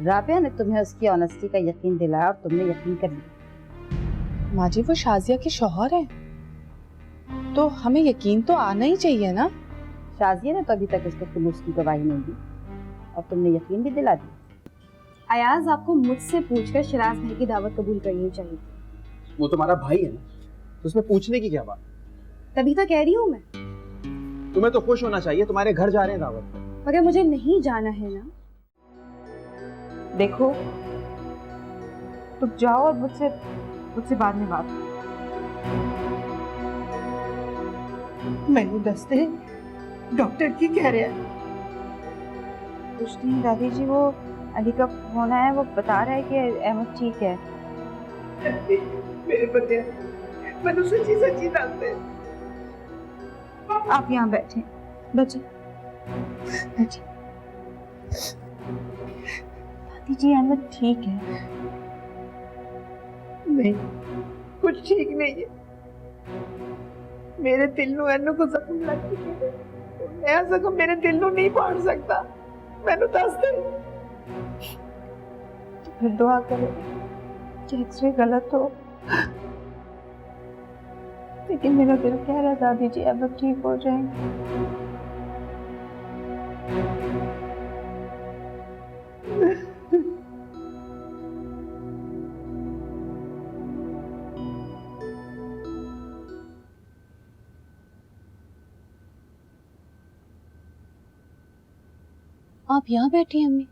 राबिया ने तुम्हें उसकी ऑनेस्टी का यकीन दिलाया और तुमने यकीन कर लिया। माँ जी, वो शाजिया के शौहर हैं, तो हमें यकीन तो आना ही चाहिए ना। शाजिया ने तो अभी तक उसको खुलूस की गवाही नहीं दी और तुमने यकीन भी दिला दी। अयाज, आपको मुझसे पूछकर शिराज भाई की दावत कबूल करनी चाहिए। वो तुम्हारा भाई है ना, तो उसमें पूछने की क्या बात? तभी तो कह रही हूँ मैं। तुम्हें तो खुश होना चाहिए, तुम्हारे घर जा रहे हैं दावत पे। मगर मुझे नहीं जाना है ना। देखो, तुम जाओ और मुझसे बाद में बात। मैंने दस्ते डॉक्टर की कह रहे हैं। कुछ नहीं दादी जी, वो अली का फोन आया, वो बता रहा है कि अहमद ठीक है। मेरे बच्चे, मैंने सच्ची सच्ची दस्ते। आप यहाँ बैठे बैठे बैठे। दादी जी, अहमद ठीक है। नहीं, कुछ ठीक नहीं है। मेरे दिल ਨੂੰ ਇਹਨੂੰ को जख्म लग गया। नया जख्म मेरे दिल ਨੂੰ नहीं पाड़ सकता। मैंने दस्ते। फिर दुआ करो कि एक्सरे गलत हो, लेकिन मेरा दिल कह रहा है दादी जी अब ठीक हो जाएंगे। आप यहाँ बैठी हैं अम्मी?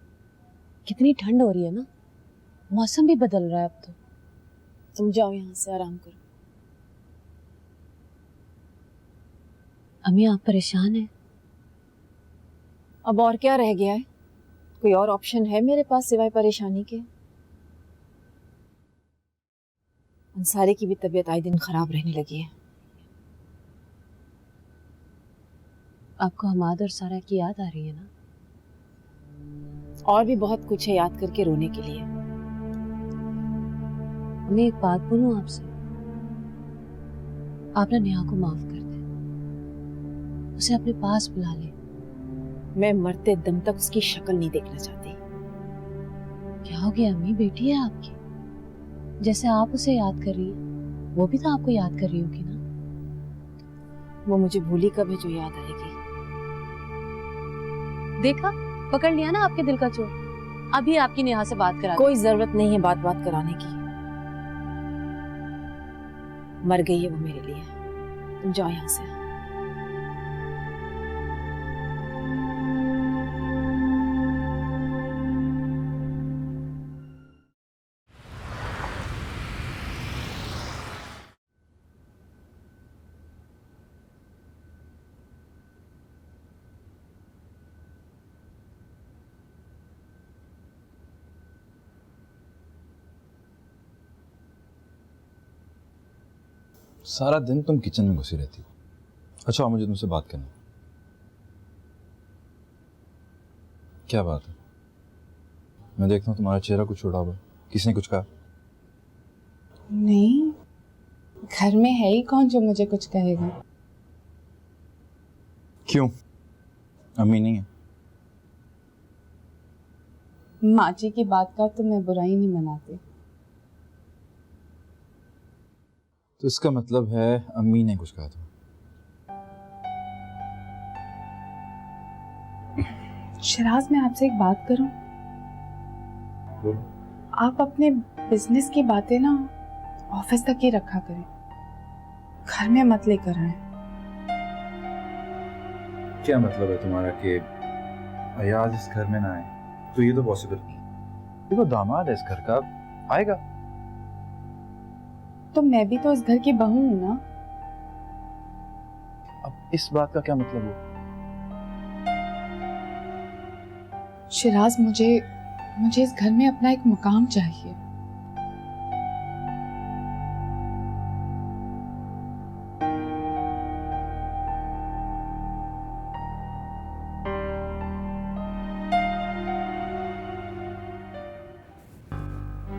कितनी ठंड हो रही है ना, मौसम भी बदल रहा है अब तो। तुम जाओ यहाँ से, आराम करो। अम्मी, आप परेशान हैं? अब और क्या रह गया है? कोई और ऑप्शन है मेरे पास सिवाय परेशानी के? अंसारी की भी तबीयत आए दिन खराब रहने लगी है। आपको हमाद और सारा की याद आ रही है ना? और भी बहुत कुछ है याद करके रोने के लिए। मैं एक बात बोलूं आपसे, आप ना नेहा को माफ कर दें, उसे अपने पास बुला ले। मैं मरते दम तक उसकी शक्ल नहीं देखना चाहती। क्या हो गया अम्मी? बेटी है आपकी, जैसे आप उसे याद कर रही हैं, वो भी तो आपको याद कर रही होगी ना। वो मुझे भूली कब है जो याद आएगी? देखा, पकड़ लिया ना आपके दिल का चोर। अभी आपकी नेहा से बात करा। कोई जरूरत नहीं है बात कराने की। मर गई है वो मेरे लिए। तुम जाओ यहाँ से। सारा दिन तुम किचन में घुसी रहती हो। अच्छा, मुझे तुमसे बात करनी है। क्या बात है? मैं देखता हूँ तुम्हारा चेहरा कुछ उड़ा हुआ है। किसने कुछ कहा? नहीं, घर में है ही कौन जो मुझे कुछ कहेगा। क्यों? अम्मी नहीं है? माँ जी की बात का तो मैं बुराई नहीं मनाती। तो इसका मतलब है अम्मी ने कुछ कहा था। शिराज, मैं आपसे एक बात करूं? आप अपने बिजनेस की बातें ना ऑफिस तक ही रखा करें, घर में मत लेकर आए। क्या मतलब है तुम्हारा कि अयाज इस घर में ना आए? तो ये तो पॉसिबल नहीं। देखो, दामाद है इस घर का, आएगा। तो मैं भी तो इस घर की बहू हूं ना। अब इस बात का क्या मतलब हुआ? शिराज, मुझे इस घर में अपना एक मुकाम चाहिए।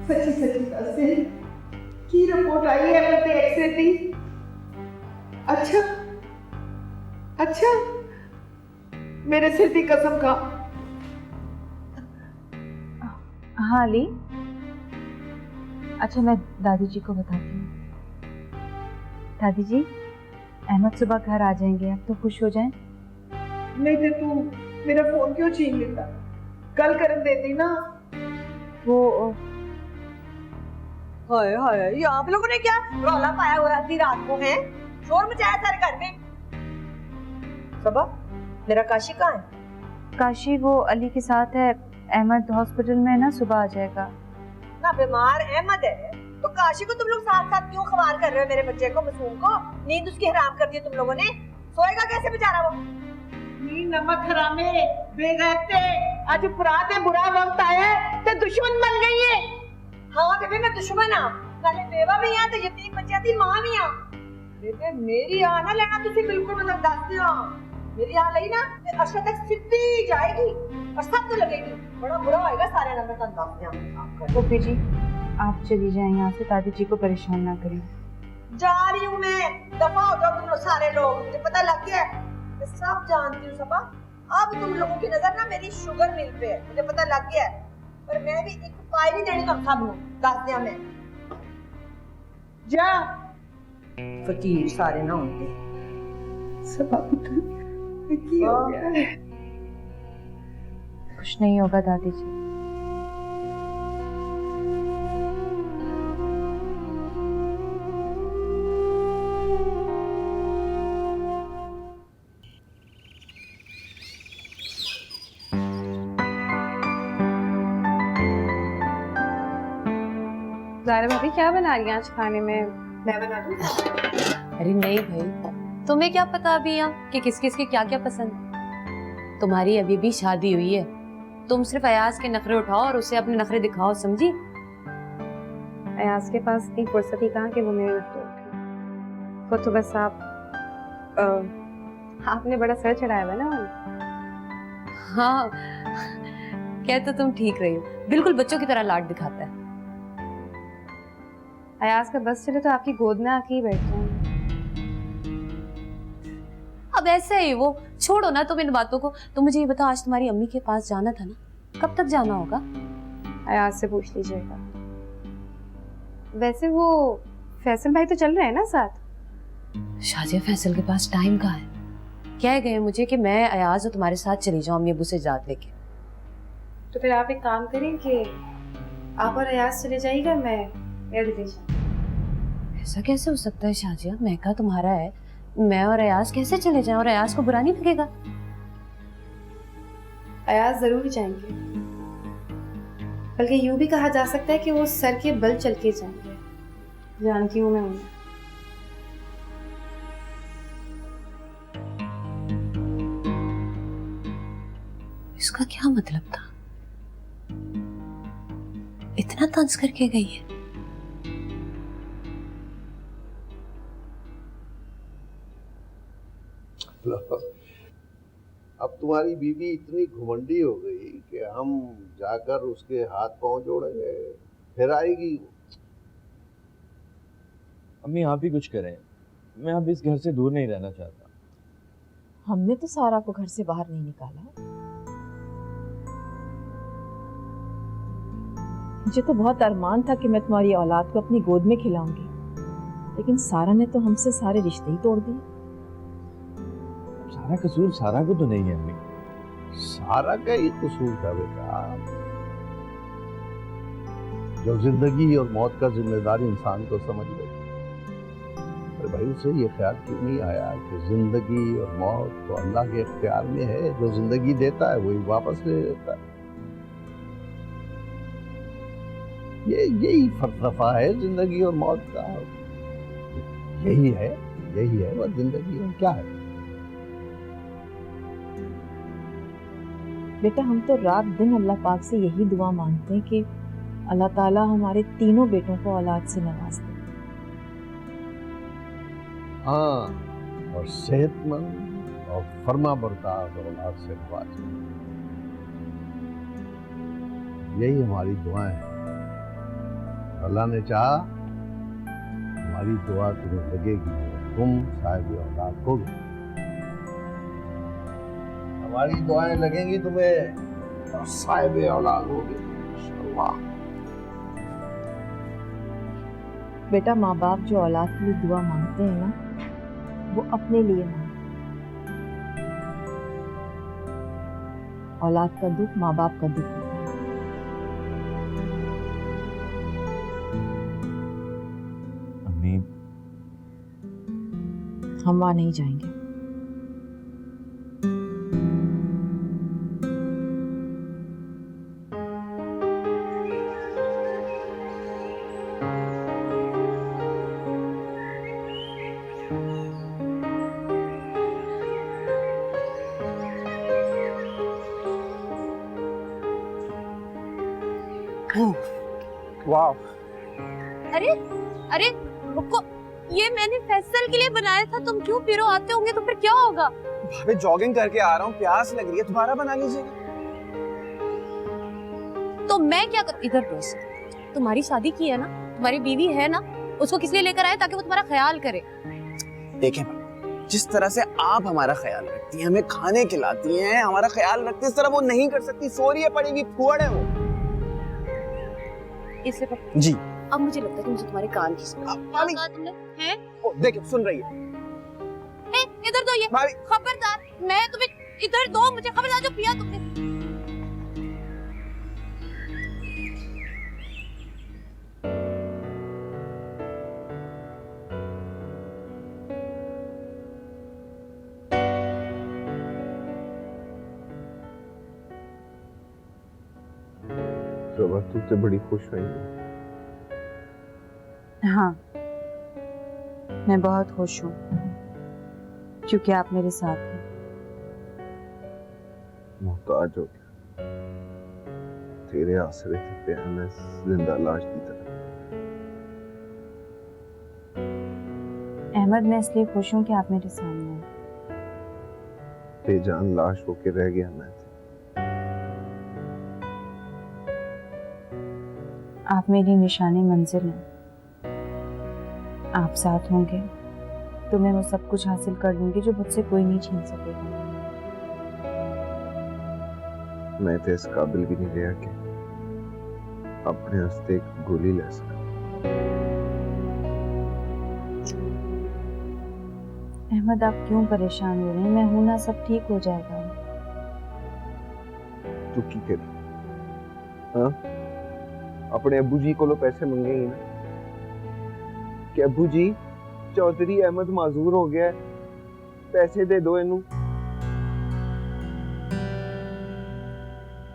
सच्ची दस्ते की रिपोर्ट आई है। मैं एक्सरे दी। अच्छा मेरे सिर की कसम खा। हाँ अली, अच्छा मैं दादी जी को बताती हूँ। दादी जी, अहमद सुबह घर आ जाएंगे, आप तो खुश हो जाएं। नहीं तो तू मेरा फोन क्यों छीन लेता? कल कर देती ना। वो हाय हाय, ये आप लोगों ने क्या रौला पाया हुआ है आधी रात को? है शोर मचाया सारे घर में। सबा, मेरा काशी कहाँ है? काशी वो अली के साथ है, अहमद हॉस्पिटल में है ना, सुबह आ जाएगा। ना बीमार अहमद है तो काशी को तुम लोग साथ साथ क्यों खवार कर रहे हो? मेरे बच्चे को, मासूम को नींद उसकी हराम कर दी तुम लोगों ने। सोएगा कैसे बेचारा वो? नी नमक हरामे बेगैरते, आज फरात है, बुरा वक्त आया है ते दुश्मन बन गई है। हाँ बेबे, मैं दुश्मन हाँ, नाले बेवा भी हाँ ते यतीम बच्चियां दी मां भी हाँ। बेबे मेरी आ ना लेना तुसी बिल्कुल, मतलब दस दियो मेरी आ लई ना ते अर्शा तक सीधी जाएगी और सब तो लगेगी, बड़ा बुरा होएगा सारे ना। मैं दस दिया गोपी जी, आप चली जाएं यहाँ से, दादी जी को परेशान ना करें। जा रही हूँ मैं, दफा हो जाओ तुम लोग सारे लोग, मुझे पता लग गया है, मैं सब जानती हूँ सबा। अब तुम लोगों की नजर ना मेरी शुगर मिल पे है, मुझे पता लग गया है, पर मैं भी एक पाई नहीं देनी तुम सब लोग, दस दिया मैं। जा फकीर सारे ना होंगे। सब की हो गया है। कुछ नहीं होगा दादी जी। ज़ारा भाभी क्या बना रही हैं आज खाने में? मैं बना दूं? अरे नहीं भाई, तुम्हें क्या पता अभी यहाँ कि किस किस के क्या क्या पसंद है। तुम्हारी अभी भी शादी हुई है, तुम सिर्फ अयाज के नखरे उठाओ और उसे अपने नखरे दिखाओ, समझी? अयाज के पास इतनी फुर्सत ही कहाँ कि वो मेरे नखरे उठाए। वो तो बस आपने बड़ा सर चढ़ाया हुआ ना। हाँ, क्या तो तुम ठीक रही हो, बिल्कुल बच्चों की तरह लाड दिखाता है। अयाज का बस चले तो आपकी गोद में आके ही बैठ जाऊंगी। अब ऐसे ही वो छोड़ो ना तुम इन बातों को। तुम मुझे ये बताओ, आज तुम्हारी अम्मी के पास जाना था ना, कब तक जाना होगा? अयाज से पूछ लीजिएगा। वैसे वो फैसल भाई तो चल रहे हैं ना साथ। शाजिया, फैसल के पास टाइम कहाँ है? कह गए मुझे कि मैं अयाज और तुम्हारे साथ चली जाऊं अम्मी अबू से इजाजत लेके। तो फिर आप एक काम करें कि आप और अयाज चले जाइएगा, मैं ऐसा कैसे हो सकता है शाजिया? महका तुम्हारा है, मैं और अयाज कैसे चले जाएं और अयाज को बुरा नहीं लगेगा? अयाज जरूर जाएंगे, बल्कि यूं भी कहा जा सकता है कि वो सर के बल चल के जाएंगे। जानती हूँ मैं उन्हें। इसका क्या मतलब था? इतना तंज करके गई है? अब तुम्हारी बीवी इतनी घुमंडी हो गई कि हम जाकर उसके हाथ पांव जोड़ेंगे, फिर आएगी। अम्मी आप ही कुछ करें, मैं अब इस घर से दूर नहीं रहना चाहता। हमने तो सारा को घर से बाहर नहीं निकाला। मुझे तो बहुत अरमान था कि मैं तुम्हारी औलाद को अपनी गोद में खिलाऊंगी, लेकिन सारा ने तो हमसे सारे रिश्ते ही तोड़ दिए। सारा कसूर सारा को तो नहीं है अम्मी। सारा का ही कसूर था बेटा। जो जिंदगी और मौत का जिम्मेदार इंसान को समझ गई, अरे भाई उसे ये ख्याल क्यों नहीं आया कि जिंदगी और मौत तो अल्लाह के इख्तियार में है। जो जिंदगी देता है वही वापस ले लेता है। यही फलसफा है जिंदगी और मौत का। यही है वह जिंदगी। और क्या है बेटा, हम तो रात दिन अल्लाह पाक से यही दुआ मांगते हैं कि अल्लाह ताला हमारे तीनों बेटों को औलाद से नवाज दे। हाँ, और सेहतमंद और फर्माबरदार औलाद से नवाज दे। यही हमारी दुआएं हैं। अल्लाह ने चाहा हमारी दुआ तुम्हें लगेगी, तुम साहिब औलाद होगे। हमारी दुआएं लगेंगी तुम्हें और साहिब औलाद होगे। वाह। बेटा, माँ बाप जो औलाद के लिए दुआ मांगते हैं ना, वो अपने लिए मांगते हैं। औलाद का दुख माँ बाप का दुख होता है। अम्मी, हम वहां नहीं जाएंगे। वाह। अरे अरे रुको, ये मैंने फैसल के लिए बनाया था, तुम क्यों पी रहे हो? आते होंगे तो फिर क्या होगा? भाभी जॉगिंग करके आ रहा हूँ, प्यास लग रही है, दोबारा बना लीजिएगा। तो मैं क्या कर, इधर बस, तुम्हारी शादी की है ना, तुम्हारी बीवी है ना, उसको किस लिए लेकर आए? ताकि वो तुम्हारा ख्याल करे। देखें, जिस तरह से आप हमारा ख्याल रखती हैं, हमें खाने खिलाती हैं, हमारा ख्याल रखती हैं, इस तरह वो नहीं कर सकती। सो रही है, पड़ी हुई फुहड़ है वो। इसलिए जी अब मुझे लगता है कि मुझे तुम्हारे कान की सुन। भाभी तुमने हैं? देखिए, सुन रही है। इधर दो ये, भाभी खबरदार, मैं तुम्हें इधर दो, मुझे खबरदार, जो पिया तुमने। शोभा, तुझसे बड़ी खुश हुई हूँ। हाँ, मैं बहुत खुश हूँ क्योंकि आप मेरे साथ हैं। मोहताज हो गया, तेरे आसरे थे पे मैं जिंदा लाश की तरह। अहमद, मैं इसलिए खुश हूँ कि आप मेरे सामने हैं। बेजान लाश होके रह गया मैं। आप मेरी निशानी मंजिल हैं। आप साथ होंगे तो मैं वो सब कुछ हासिल कर लूंगी जो मुझसे कोई नहीं छीन सकेगा। मैं तो इस काबिल भी नहीं रहा कि अपने हस्ते एक गोली ले सका। अहमद, आप क्यों परेशान हो रहे हैं? मैं हूं ना, सब ठीक हो जाएगा। तू की करी? हाँ, अपने अब्बू जी को पैसे मंगेगी ना कि अब्बू जी, चौधरी अहमद माजूर हो गया है, पैसे दे दो इनू।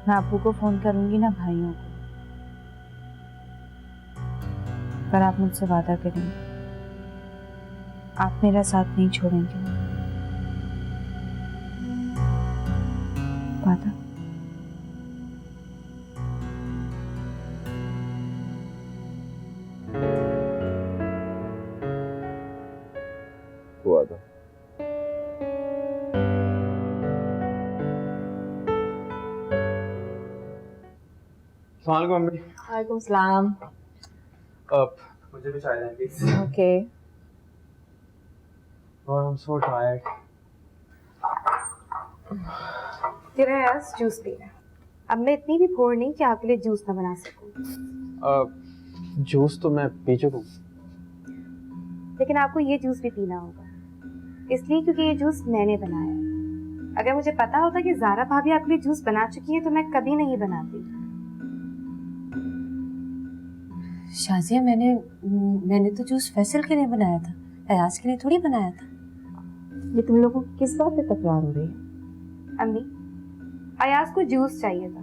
मैं अब्बू को फोन करूंगी ना, भाइयों को, पर आप मुझसे वादा करेंगे, आप मेरा साथ नहीं छोड़ेंगे। वादा? वादा। अस्सलाम वालेकुम मम्मी। वालेकुम सलाम। मुझे भी चाय दें प्लीज। ओके। और आई एम सो टायर्ड। तेरा यार जूस पी रहा है। अब मैं इतनी भी भोर नहीं कि आपके लिए जूस ना बना सकूं। जूस तो मैं पी चुका हूँ। लेकिन आपको ये जूस भी पीना होगा, इसलिए क्योंकि ये जूस मैंने बनाया है। अगर मुझे पता होता कि ज़ारा भाभी आपके लिए जूस बना चुकी है तो मैं कभी नहीं बनाती। शाजिया, मैंने तो जूस फैसल के लिए बनाया था, अयाज के लिए थोड़ी बनाया था। ये तुम लोगों की किस बात पे तकरार हो रही है? अम्मी, अयाज को जूस चाहिए था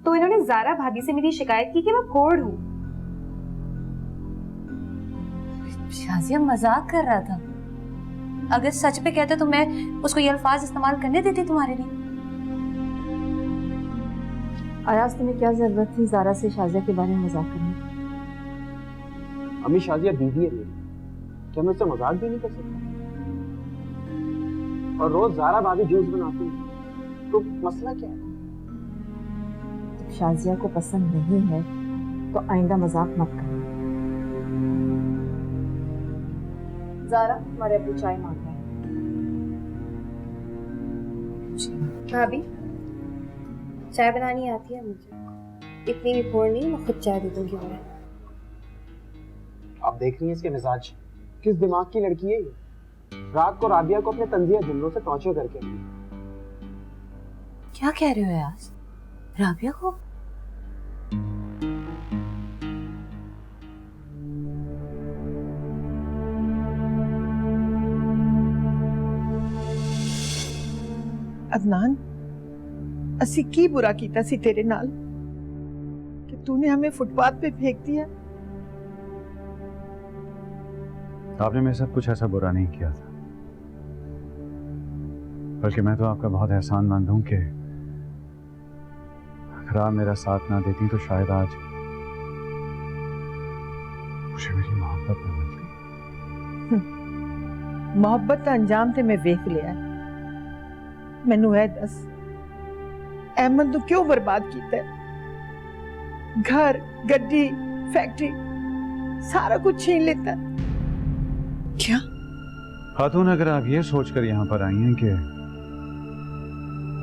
तो इन्होंने ज़ारा भाभी से मेरी शिकायत की कि मैं फोड़ हूँ। शाजिया मजाक कर रहा था, अगर सच पे कहते तो मैं उसको ये अल्फाज इस्तेमाल करने देती तुम्हारे लिए। अयाज, तुम्हें क्या जरूरत थी ज़ारा से शाजिया के बारे में मजाक करने की? अम्मी, शाजिया बीवी है मेरी, क्या मैं उससे मजाक भी नहीं कर सकता? और रोज ज़ारा भाभी जूस बनाती है, तो मसला क्या है? जब शाजिया को पसंद नहीं है तो आइंदा मजाक मत करना। ज़ारा, हमारे अब्बू चाय मांग रहे हैं। भाभी, चाय बनानी आती है मुझे, इतनी भी पोर नहीं, मैं खुद चाय दे दूंगी उन्हें। आप देख रही हैं इसके मिजाज, किस दिमाग की लड़की है ये। रात को राबिया को अपने तंजिया जुमलों से टॉर्चर करके। क्या कह रहे हो यार? राबिया को? अदनान, असी की बुरा कीता सी तेरे नाल कि तूने हमें फुटपाथ पे फेंक दिया। आपने मेरे साथ कुछ ऐसा बुरा नहीं किया था, बल्कि मैं तो आपका बहुत एहसानमंद हूं कि अगर आप मेरा साथ ना देती तो शायद आज मुझे मेरी मोहब्बत न मिलती। मोहब्बत का अंजाम ते मैं वेख लिया है। मैनू है दस, अहमद तू क्यों बर्बाद किया है? घर, गड्डी, फैक्ट्री सारा कुछ छीन लेता है। क्या? खातून, अगर आप ये सोचकर यहाँ पर आई हैं कि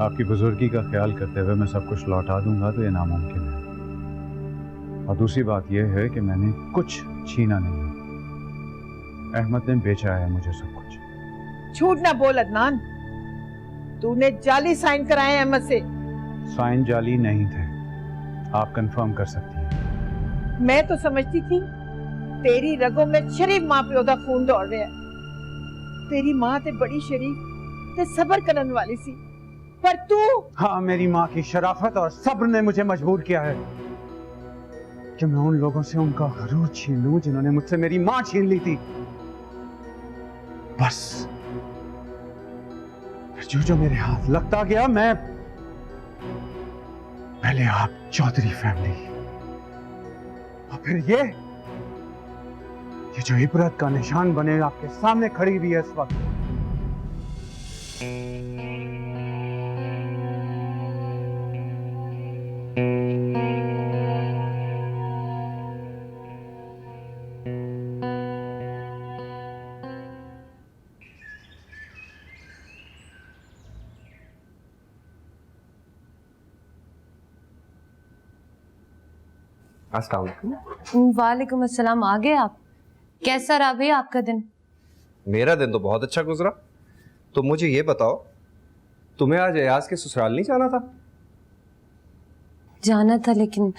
आपकी बुजुर्गी का ख्याल करते हुए मैं सब कुछ लौटा दूंगा तो ये नामुमकिन है। और दूसरी बात यह है कि मैंने कुछ छीना नहीं है। अहमद ने बेचा है मुझे सब कुछ। झूठ ना बोल अदनान, तूने जाली साइन कराए अहमद से। साइन जाली नहीं थे, आप कंफर्म कर सकती हैं। मैं तो समझती थी तेरी रगों में शरीफ मां प्यो दा खून दौड़ रहा है। तेरी मां ते बड़ी शरीफ ते सब्र करने वाली सी, पर तू। हाँ, मेरी माँ की शराफत और सब्र ने मुझे मजबूर किया है कि मैं उन लोगों से उनका गरूर छीन लूं जिन्होंने मुझसे मेरी माँ छीन ली थी। बस जो मेरे हाथ लगता गया, मैं पहले आप चौधरी फैमिली और फिर ये जो इबरत का निशान बने आपके सामने खड़ी हुई है इस वक्त। वालेकुम अस्सलाम। आ गए आप? कैसा रहा भाई आपका दिन? मेरा दिन तो बहुत अच्छा गुजरा। तो मुझे ये बताओ, तुम्हें आज अयाज के ससुराल नहीं जाना था? जाना था, लेकिन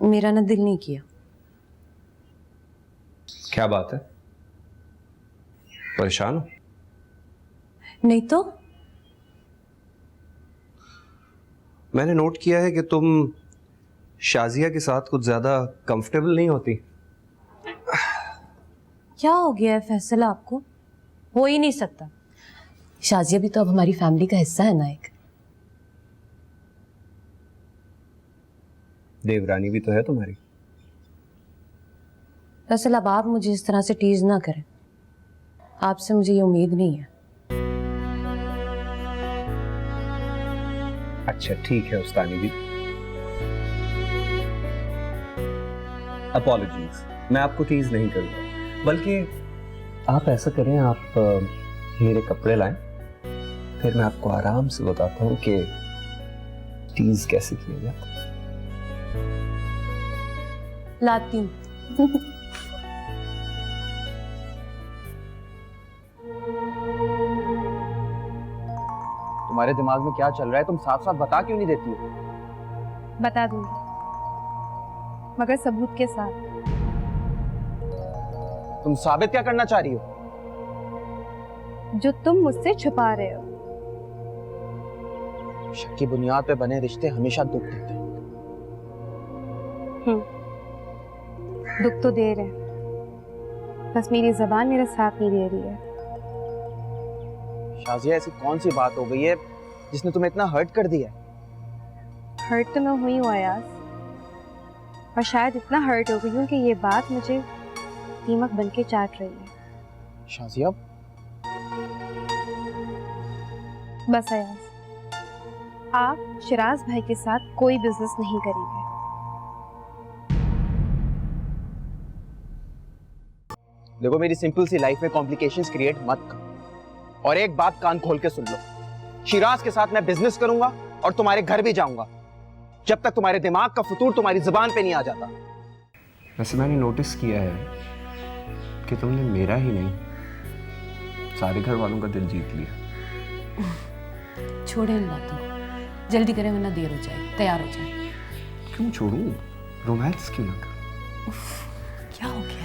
मेरा ना दिल नहीं किया। क्या बात है, परेशान हो? नहीं तो। मैंने नोट किया है कि तुम शाजिया के साथ कुछ ज्यादा कंफर्टेबल नहीं होती। क्या हो गया है फैसल आपको? हो ही नहीं सकता। शाजिया भी तो अब हमारी फैमिली का हिस्सा है ना एक। देवरानी भी तो है तुम्हारी। फैसल, अब आप मुझे इस तरह से टीज ना करें। आपसे मुझे ये उम्मीद नहीं है। अच्छा ठीक है उस्तानी भी, अपॉलॉजीज, मैं आपको टीज नहीं करूंगा। बल्कि आप ऐसा करें, आप मेरे कपड़े लाएं, फिर मैं आपको आराम से बताता हूँ कि टीज कैसे किया जाता है। लाती हूँ। तुम्हारे दिमाग में क्या चल रहा है? तुम साफ साफ बता क्यों नहीं देती हो? बता दूंगी, मगर सबूत के साथ। तुम साबित क्या करना चाह रही हो? जो तुम मुझसे छुपा रहे हो। शक की बुनियाद पे बने रिश्ते हमेशा दुख देते हैं। दुख तो दे रहे, बस मेरी जबान मेरा साथ नहीं दे रही है। शाजिया, ऐसी कौन सी बात हो गई है जिसने तुम्हें इतना हर्ट कर दिया? हर्ट तो मैं हुई हूँ अयाज, और शायद इतना हर्ट हो गई हूँ कि ये बात मुझे दीमक बन के चाट रही है। शाजिया, बस अयाज, आप शिराज भाई के साथ कोई बिजनेस नहीं करेंगे। देखो, मेरी सिंपल सी लाइफ में कॉम्प्लिकेशंस क्रिएट मत करो। और एक बात कान खोल के सुन लो, शिराज के साथ मैं बिजनेस करूंगा और तुम्हारे घर भी जाऊंगा। जब तक तुम्हारे दिमाग का फतूर तुम्हारी जुबान पे नहीं आ जाता। वैसे मैंने नोटिस किया है कि तुमने मेरा ही नहीं सारे घर वालों का दिल जीत लिया। छोड़े इन बातों को, जल्दी करें वरना देर हो जाएगी। तैयार हो जाए। क्यों छोड़ूं? रोमांस क्यों ना करूं? क्या हो गया?